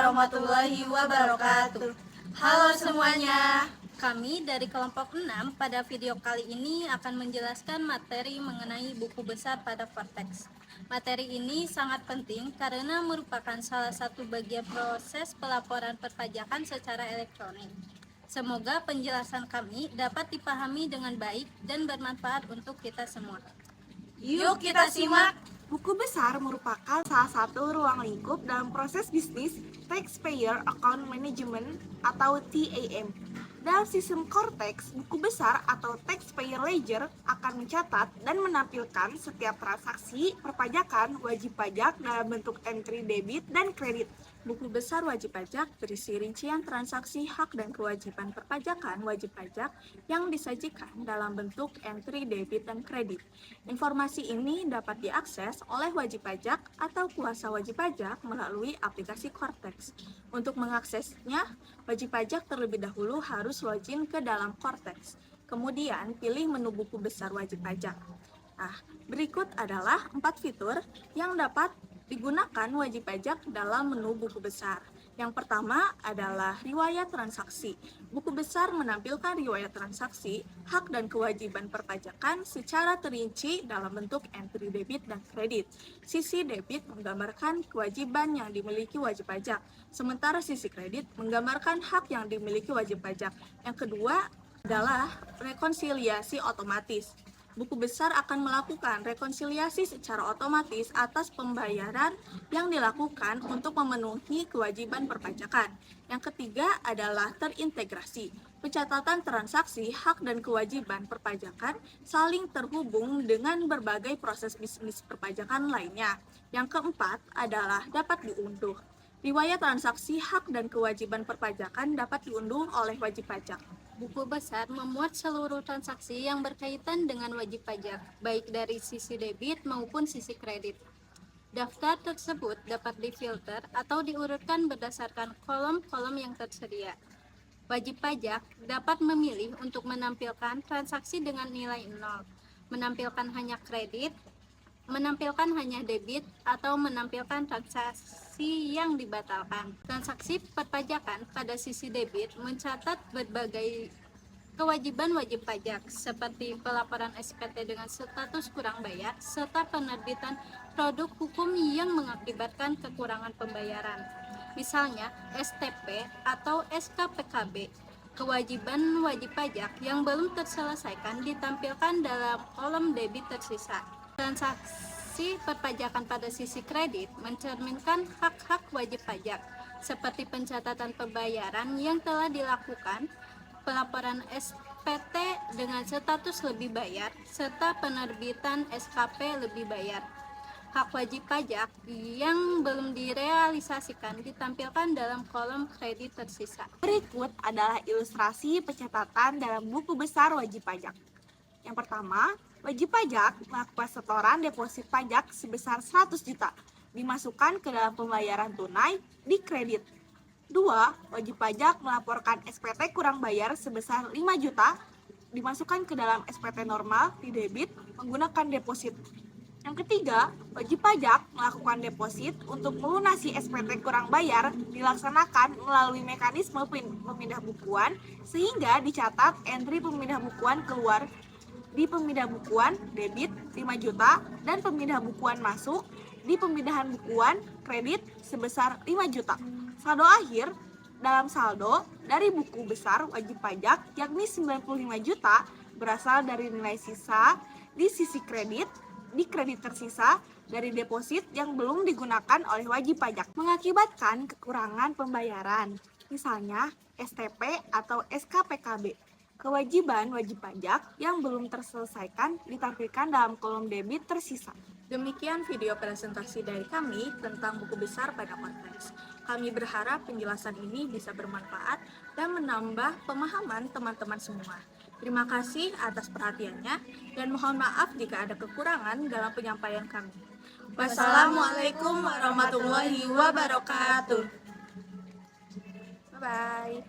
warahmatullahi wabarakatuh. Halo semuanya. Kami dari kelompok 6 pada video kali ini akan menjelaskan materi mengenai buku besar pada Cortex. Materi ini sangat penting karena merupakan salah satu bagian proses pelaporan perpajakan secara elektronik. Semoga penjelasan kami dapat dipahami dengan baik dan bermanfaat untuk kita semua. Yuk kita simak. Buku besar merupakan salah satu ruang lingkup dalam proses bisnis Taxpayer Account Management atau TAM. Dalam sistem Cortex, buku besar atau Taxpayer Ledger akan mencatat dan menampilkan setiap transaksi perpajakan wajib pajak dalam bentuk entry debit dan kredit. Buku besar wajib pajak berisi rincian transaksi hak dan kewajiban perpajakan wajib pajak yang disajikan dalam bentuk entry debit dan kredit. Informasi ini dapat diakses oleh wajib pajak atau kuasa wajib pajak melalui aplikasi Cortex. Untuk mengaksesnya, wajib pajak terlebih dahulu harus login ke dalam Cortex. Kemudian pilih menu buku besar wajib pajak. Nah, berikut adalah 4 fitur yang dapat digunakan wajib pajak dalam menu buku besar. Yang pertama adalah riwayat transaksi. Buku besar menampilkan riwayat transaksi, hak dan kewajiban perpajakan secara terinci dalam bentuk entry debit dan kredit. Sisi debit menggambarkan kewajiban yang dimiliki wajib pajak, sementara sisi kredit menggambarkan hak yang dimiliki wajib pajak. Yang kedua adalah rekonsiliasi otomatis. Buku besar akan melakukan rekonsiliasi secara otomatis atas pembayaran yang dilakukan untuk memenuhi kewajiban perpajakan. Yang ketiga adalah terintegrasi. Pencatatan transaksi, hak dan kewajiban perpajakan saling terhubung dengan berbagai proses bisnis perpajakan lainnya. Yang keempat adalah dapat diunduh. Riwayat transaksi, hak dan kewajiban perpajakan dapat diunduh oleh wajib pajak. Buku besar memuat seluruh transaksi yang berkaitan dengan wajib pajak, baik dari sisi debit maupun sisi kredit. Daftar tersebut dapat difilter atau diurutkan berdasarkan kolom-kolom yang tersedia. Wajib pajak dapat memilih untuk menampilkan transaksi dengan nilai 0, menampilkan hanya kredit, menampilkan hanya debit, atau menampilkan transaksi yang dibatalkan. Transaksi perpajakan pada sisi debit mencatat berbagai kewajiban wajib pajak seperti pelaporan SPT dengan status kurang bayar serta penerbitan produk hukum yang mengakibatkan kekurangan pembayaran. Misalnya STP atau SKPKB. Kewajiban wajib pajak yang belum terselesaikan ditampilkan dalam kolom debit tersisa. Transaksi perpajakan pada sisi kredit mencerminkan hak-hak wajib pajak, seperti pencatatan pembayaran yang telah dilakukan, pelaporan SPT dengan status lebih bayar, serta penerbitan SKP lebih bayar. Hak wajib pajak yang belum direalisasikan ditampilkan dalam kolom kredit tersisa. Berikut adalah ilustrasi pencatatan dalam buku besar wajib pajak. Yang pertama, wajib pajak melakukan setoran deposit pajak sebesar 100 juta, dimasukkan ke dalam pembayaran tunai di kredit. 2. Wajib pajak melaporkan SPT kurang bayar sebesar 5 juta, dimasukkan ke dalam SPT normal di debit menggunakan deposit. Yang ketiga, wajib pajak melakukan deposit untuk melunasi SPT kurang bayar dilaksanakan melalui mekanisme pemindah bukuan sehingga dicatat entry pemindah bukuan keluar di pemindah bukuan debit 5 juta dan pemindah bukuan masuk di pemindahan bukuan kredit sebesar 5 juta. Saldo akhir dalam saldo dari buku besar wajib pajak yakni 95 juta berasal dari nilai sisa di sisi kredit, di kredit tersisa dari deposit yang belum digunakan oleh wajib pajak, mengakibatkan kekurangan pembayaran, misalnya STP atau SKPKB. Kewajiban wajib pajak yang belum terselesaikan ditampilkan dalam kolom debit tersisa. Demikian video presentasi dari kami tentang buku besar pada Cortex. Kami berharap penjelasan ini bisa bermanfaat dan menambah pemahaman teman-teman semua. Terima kasih atas perhatiannya dan mohon maaf jika ada kekurangan dalam penyampaian kami. Wassalamualaikum warahmatullahi wabarakatuh. Bye-bye.